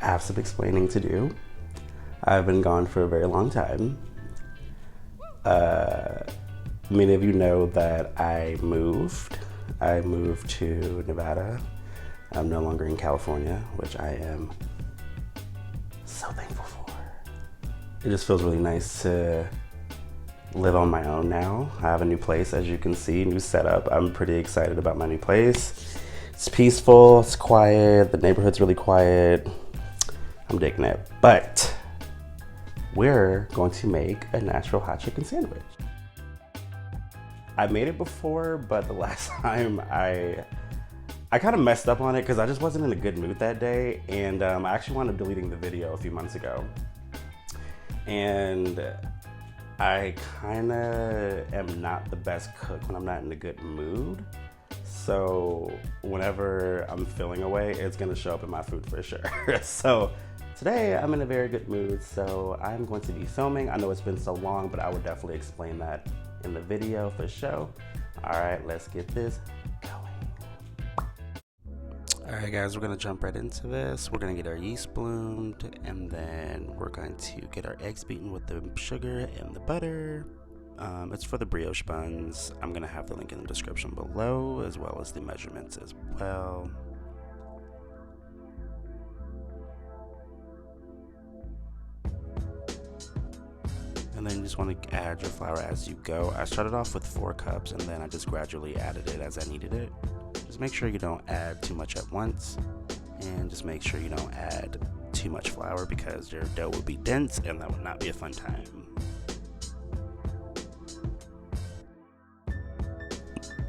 I have some explaining to do. I've been gone for a very long time. Many of you know that I moved. I moved to Nevada. I'm no longer in California, which I am so thankful for. It just feels really nice to live on my own now. I have a new place, as you can see, new setup. I'm pretty excited about my new place. It's peaceful, it's quiet, the neighborhood's really quiet. I'm digging it. But we're going to make a Nashville hot chicken sandwich. I made it before, but the last time I kind of messed up on it because I just wasn't in a good mood that day, and I actually wound up deleting the video a few months ago. And I kind of am not the best cook when I'm not in a good mood. So whenever I'm feeling away, it's gonna show up in my food for sure. So today I'm in a very good mood, so I'm going to be filming. I know it's been so long, but I would definitely explain that in the video for sure. All right, let's get this going. All right, guys, we're gonna jump right into this. We're gonna get our yeast bloomed, and then we're going to get our eggs beaten with the sugar and the butter. It's for the brioche buns. I'm gonna have the link in the description below, as well as the measurements as well. And then you just want to add your flour as you go. I started off with 4 cups, and then I just gradually added it as I needed it. Just make sure you don't add too much at once, and just make sure you don't add too much flour because your dough will be dense and that would not be a fun time.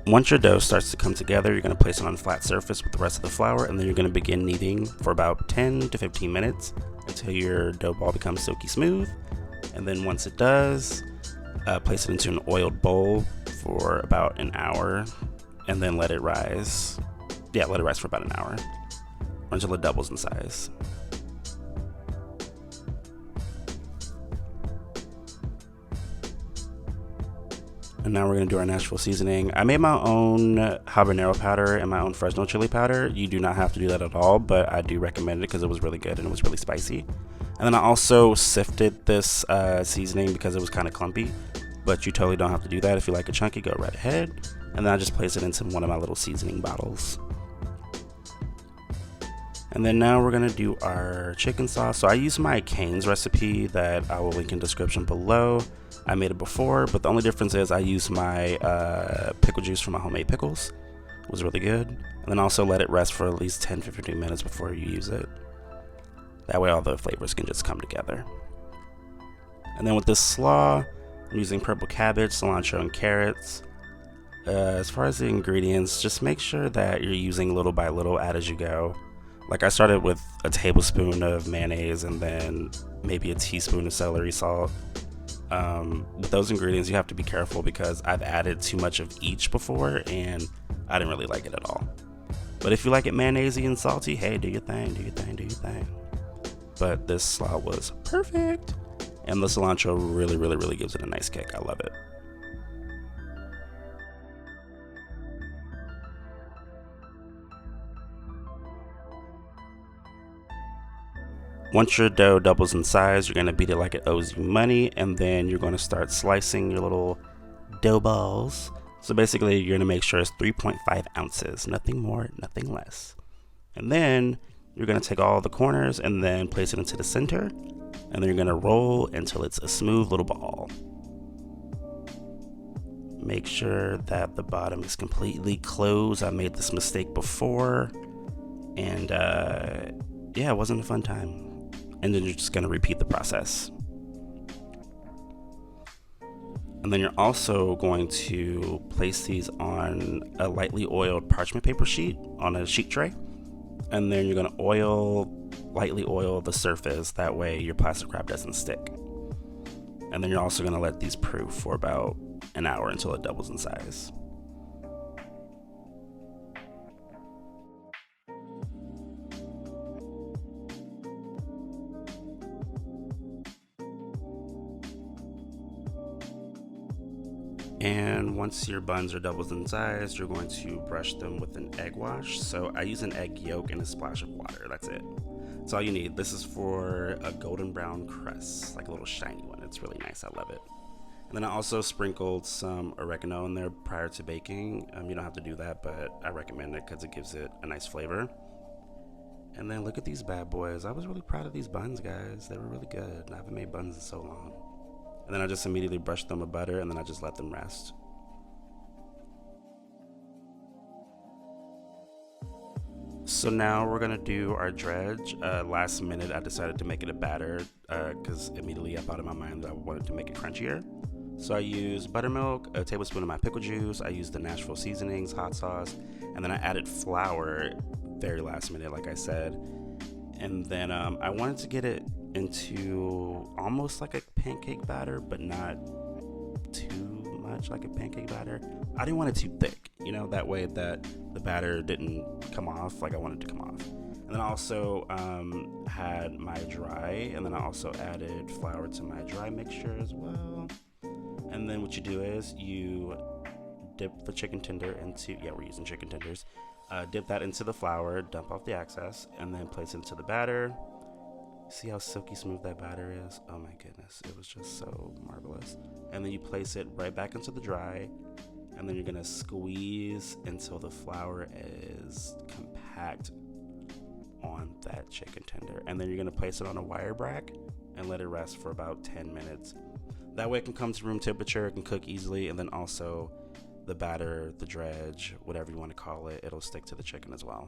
Once your dough starts to come together, you're going to place it on a flat surface with the rest of the flour, and then you're going to begin kneading for about 10 to 15 minutes until your dough ball becomes silky smooth. And then once it does, place it into an oiled bowl for about an hour, and then let it rise. Yeah, let it rise for about an hour until it doubles in size. And now we're gonna do our Nashville seasoning. I made my own habanero powder and my own fresno chili powder. You do not have to do that at all, but I do recommend it because it was really good and it was really spicy. And then I also sifted this seasoning because it was kind of clumpy, but you totally don't have to do that. If you like it chunky, go right ahead. And then I just place it into one of my little seasoning bottles. And then now we're gonna do our chicken sauce. So I use my Cane's recipe that I will link in the description below. I made it before, but the only difference is I use my pickle juice from my homemade pickles. It was really good. And then also let it rest for at least 10 to 15 minutes before you use it. That way all the flavors can just come together. And then with this slaw, I'm using purple cabbage, cilantro, and carrots. As far as the ingredients, just make sure that you're using little by little, add as you go. Like I started with a tablespoon of mayonnaise and then maybe a teaspoon of celery salt. With those ingredients, you have to be careful because I've added too much of each before and I didn't really like it at all. But if you like it mayonnaisey and salty, hey, do your thing, do your thing, do your thing. But this slaw was perfect. And the cilantro really gives it a nice kick. I love it. Once your dough doubles in size, you're going to beat it like it owes you money, and then you're going to start slicing your little dough balls. So basically, you're going to make sure it's 3.5 ounces, nothing more, nothing less. And then you're going to take all the corners and then place it into the center, and then you're going to roll until it's a smooth little ball. Make sure that the bottom is completely closed. I made this mistake before, and yeah, it wasn't a fun time. And then you're just going to repeat the process. And then you're also going to place these on a lightly oiled parchment paper sheet on a sheet tray. And then you're going to lightly oil the surface. That way your plastic wrap doesn't stick. And then you're also going to let these proof for about an hour until it doubles in size. And once your buns are doubled in size, you're going to brush them with an egg wash. So I use an egg yolk and a splash of water, that's it. It's all you need. This is for a golden brown crust, like a little shiny one. It's really nice. I love it. And then I also sprinkled some oregano in there prior to baking. You don't have to do that, but I recommend it because it gives it a nice flavor. And then look at these bad boys. I was really proud of these buns, guys. They were really good. I haven't made buns in so long. And then I just immediately brushed them with butter, and then I just let them rest. So now we're gonna do our dredge. Last minute I decided to make it a batter because immediately I thought in my mind that I wanted to make it crunchier. So I used buttermilk, a tablespoon of my pickle juice, I used the Nashville Seasonings, hot sauce, and then I added flour very last minute, like I said. And then I wanted to get it into almost like a pancake batter, but not too much like a pancake batter. I didn't want it too thick, you know, that way that the batter didn't come off like I wanted to come off. And then I also had my dry, and then I also added flour to my dry mixture as well. And then what you do is you dip the chicken tender into, yeah, we're using chicken tenders. Dip that into the flour, dump off the excess, and then place it into the batter. See how silky smooth that batter is? Oh my goodness, it was just so marvelous. And then you place it right back into the dry, and then you're gonna squeeze until the flour is compact on that chicken tender. And then you're gonna place it on a wire rack and let it rest for about 10 minutes. That way it can come to room temperature, it can cook easily, and then also the batter, the dredge, whatever you want to call it, it'll stick to the chicken as well.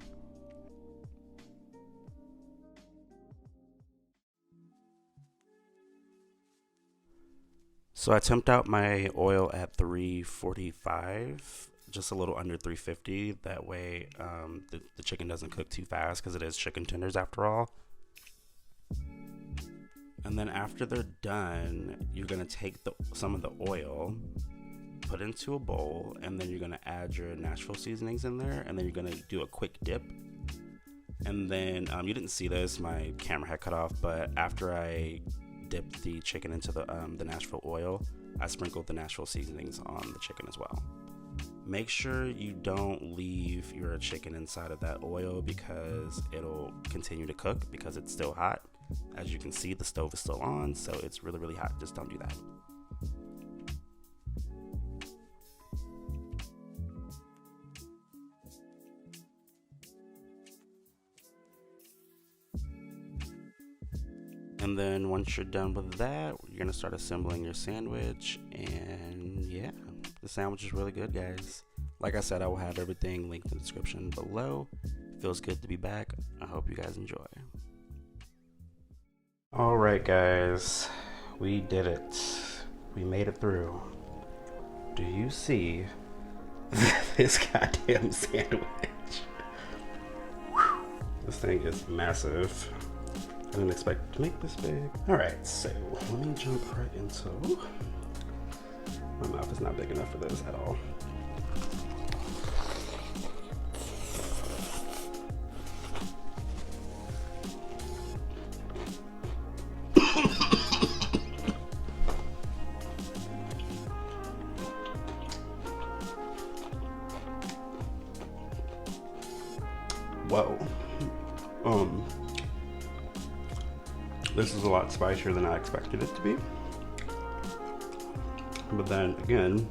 So I temped out my oil at 345, just a little under 350. That way the chicken doesn't cook too fast because it is chicken tenders after all. And then after they're done, you're gonna take some of the oil, put it into a bowl, and then you're gonna add your Nashville seasonings in there, and then you're gonna do a quick dip. And then you didn't see this, my camera had cut off, but after I dipped the chicken into the Nashville oil, I sprinkled the Nashville seasonings on the chicken as well. Make sure you don't leave your chicken inside of that oil because it'll continue to cook because it's still hot. As you can see, the stove is still on, so it's really, really hot. Just don't do that. And then once you're done with that, you're gonna start assembling your sandwich. And yeah, the sandwich is really good, guys. Like I said, I will have everything linked in the description below. Feels good to be back. I hope you guys enjoy. All right, guys, we did it. We made it through. Do you see this goddamn sandwich? Whew. This thing is massive. I didn't expect to make this big. All right, so let me jump right into. My mouth is not big enough for this at all. Whoa. This is a lot spicier than I expected it to be. But then again,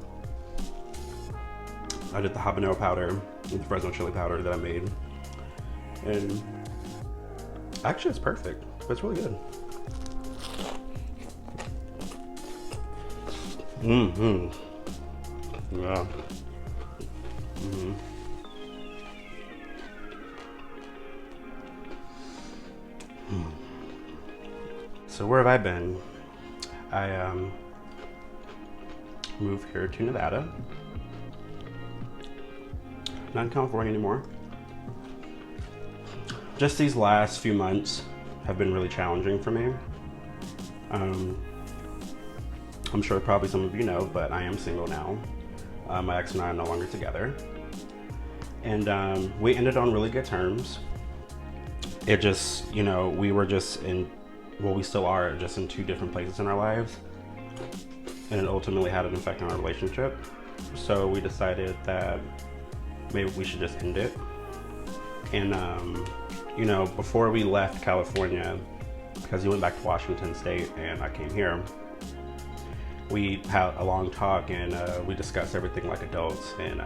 I did the habanero powder with the Fresno chili powder that I made. And actually it's perfect. It's really good. Mm-hmm. Yeah. Mm-hmm. So where have I been? I moved here to Nevada. Not in California anymore. Just these last few months have been really challenging for me. I'm sure probably some of you know, but I am single now. My ex and I are no longer together. And we ended on really good terms. It just, you know, we were just in, well, we still are just in two different places in our lives. And it ultimately had an effect on our relationship. So we decided that maybe we should just end it. And you know, before we left California, because he went back to Washington State and I came here, we had a long talk and we discussed everything like adults, and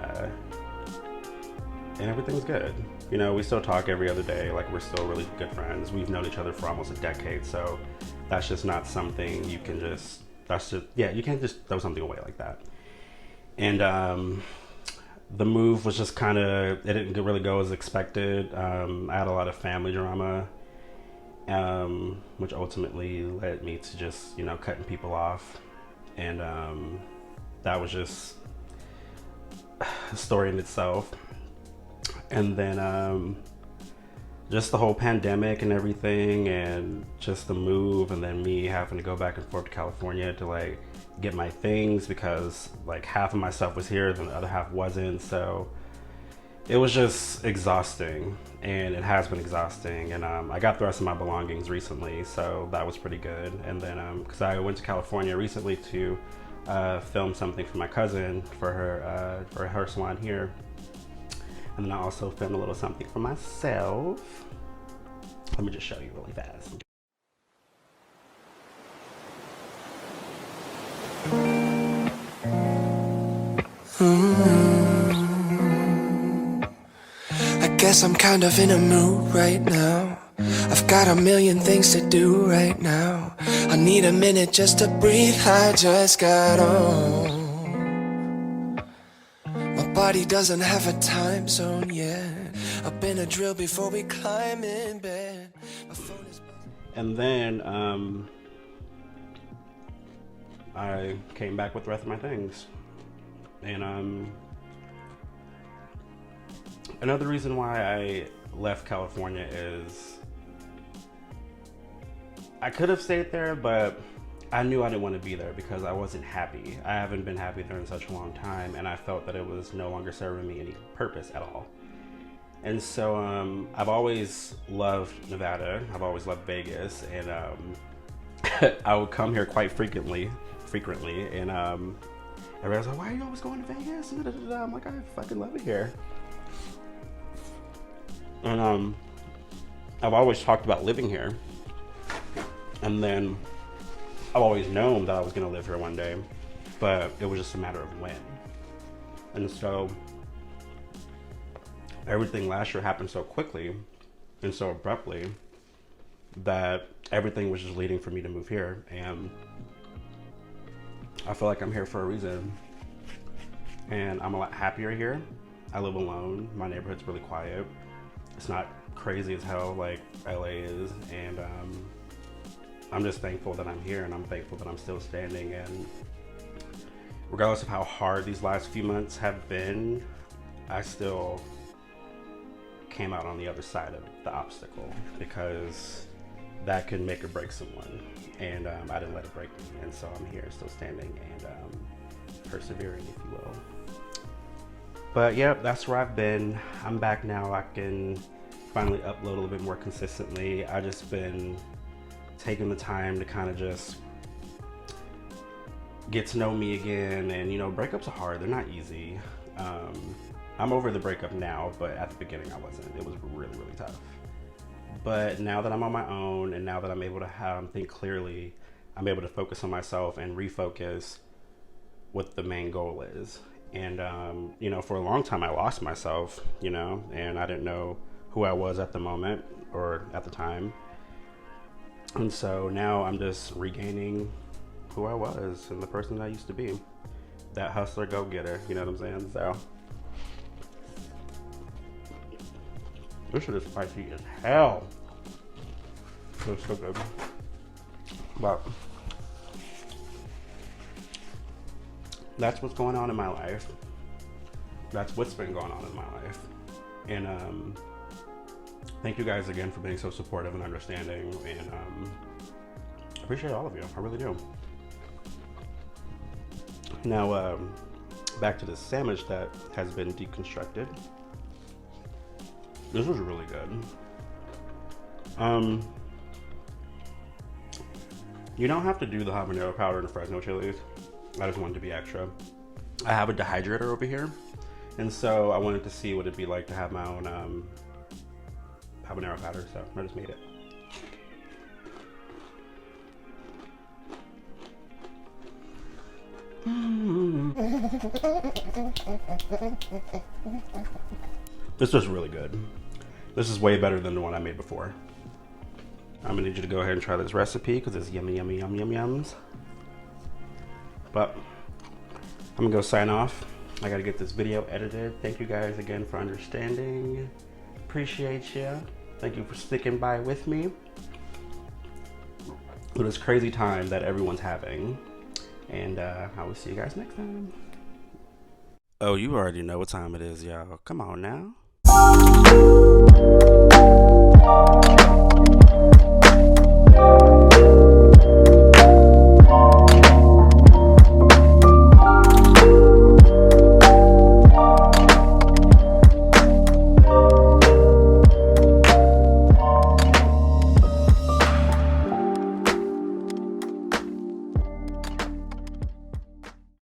everything's good. You know, we still talk every other day, like we're still really good friends. We've known each other for almost a decade, so that's just not something you can just, you can't just throw something away like that. And the move was just kind of, it didn't really go as expected. I had a lot of family drama, which ultimately led me to just, you know, cutting people off. And that was just a story in itself. And then just the whole pandemic and everything, and just the move, and then me having to go back and forth to California to like get my things, because like half of my stuff was here and the other half wasn't. So it was just exhausting, and it has been exhausting. And I got the rest of my belongings recently, so that was pretty good. And then because I went to California recently to film something for my cousin for her salon here, and then I also filmed a little something for myself. Let me just show you really fast. I guess I'm kind of in a mood right now. I've got a million things to do right now. I need a minute just to breathe, I just got on. My body doesn't have a time zone yet. I've been a drill before we climb in bed. My phone is... And then I came back with the rest of my things. And another reason why I left California is I could have stayed there, but I knew I didn't want to be there because I wasn't happy. I haven't been happy there in such a long time, and I felt that it was no longer serving me any purpose at all. And so I've always loved Nevada. I've always loved Vegas, and I would come here quite frequently, and everybody's like, "Why are you always going to Vegas?" I'm like, "I fucking love it here." And I've always talked about living here, and then I've always known that I was gonna live here one day, but it was just a matter of when. And so everything last year happened so quickly and so abruptly that everything was just leading for me to move here. And I feel like I'm here for a reason, and I'm a lot happier here. I live alone. My neighborhood's really quiet. It's not crazy as hell like LA is, and I'm just thankful that I'm here, and I'm thankful that I'm still standing. And regardless of how hard these last few months have been, I still came out on the other side of the obstacle, because that can make or break someone, and I didn't let it break me, and so I'm here still standing and persevering, if you will. But yeah, that's where I've been. I'm back now. I can finally upload a little bit more consistently. I just been taking the time to kind of just get to know me again. And you know, breakups are hard. They're not easy. I'm over the breakup now, but at the beginning I wasn't. It was really, really tough. But now that I'm on my own, and now that I'm able to think clearly, I'm able to focus on myself and refocus what the main goal is. And you know, for a long time I lost myself, you know, and I didn't know who I was at the moment or at the time. And so now I'm just regaining who I was and the person that I used to be. That hustler, go-getter, you know what I'm saying? So this shit is spicy as hell. It's so good. But that's what's going on in my life. That's what's been going on in my life. And thank you guys again for being so supportive and understanding. And I appreciate all of you. I really do. Now, back to the sandwich that has been deconstructed. This was really good. You don't have to do the habanero powder and the Fresno chilies. I just wanted to be extra. I have a dehydrator over here, and so I wanted to see what it'd be like to have my own habanero powder, so I just made it. This is really good. This is way better than the one I made before. I'm gonna need you to go ahead and try this recipe because it's yummy, yummy, yum, yum, yums. But I'm gonna go sign off. I gotta get this video edited. Thank you guys again for understanding. Appreciate you. Thank you for sticking by with me with this crazy time that everyone's having. And I will see you guys next time. Oh, you already know what time it is, y'all. Come on now.